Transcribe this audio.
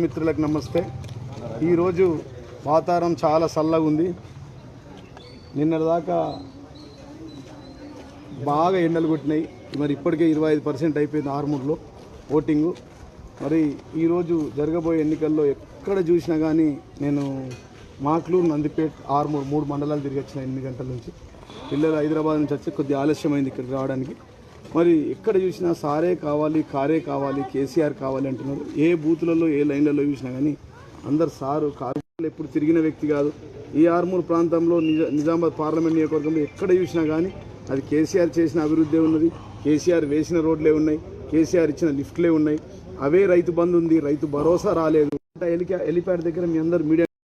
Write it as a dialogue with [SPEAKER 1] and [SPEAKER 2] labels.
[SPEAKER 1] మిత్రులకు నమస్తే. ఈరోజు వాతావరణం చాలా చల్లగా ఉంది. నిన్నటిదాకా బాగా ఎండలు కొట్టినాయి. మరి ఇప్పటికే 25% అయిపోయింది ఆర్మూర్లో ఓటింగు. మరి ఈరోజు జరగబోయే ఎన్నికల్లో ఎక్కడ చూసినా కానీ నేను మాక్లూరు, నందిపేట, ఆర్మూర్ 3 మండలాలు తిరిగి వచ్చిన 8 గంటల నుంచి. పిల్లలు హైదరాబాద్ నుంచి వచ్చి కొద్దిగా ఆలస్యమైంది ఇక్కడికి రావడానికి. మరి ఎక్కడ చూసినా సారే కావాలి, కారే కావాలి, కేసీఆర్ కావాలి అంటున్నారు. ఏ బూతులలో ఏ లైన్లలో చూసినా కానీ అందరు సారు కారు ఎప్పుడు తిరిగిన వ్యక్తి కాదు. ఈ ఆర్మూర్ ప్రాంతంలో నిజామాబాద్ పార్లమెంట్ నియోజకవర్గంలో ఎక్కడ చూసినా కానీ అది కేసీఆర్ చేసిన అభివృద్ధి ఉన్నది, కేసీఆర్ వేసిన రోడ్లే ఉన్నాయి, కేసీఆర్ ఇచ్చిన లిఫ్ట్లే ఉన్నాయి. అవే రైతు బంధు ఉంది, రైతు భరోసా రాలేదు. హెలిప్యాడ్ దగ్గర మీ అందరు మీడియా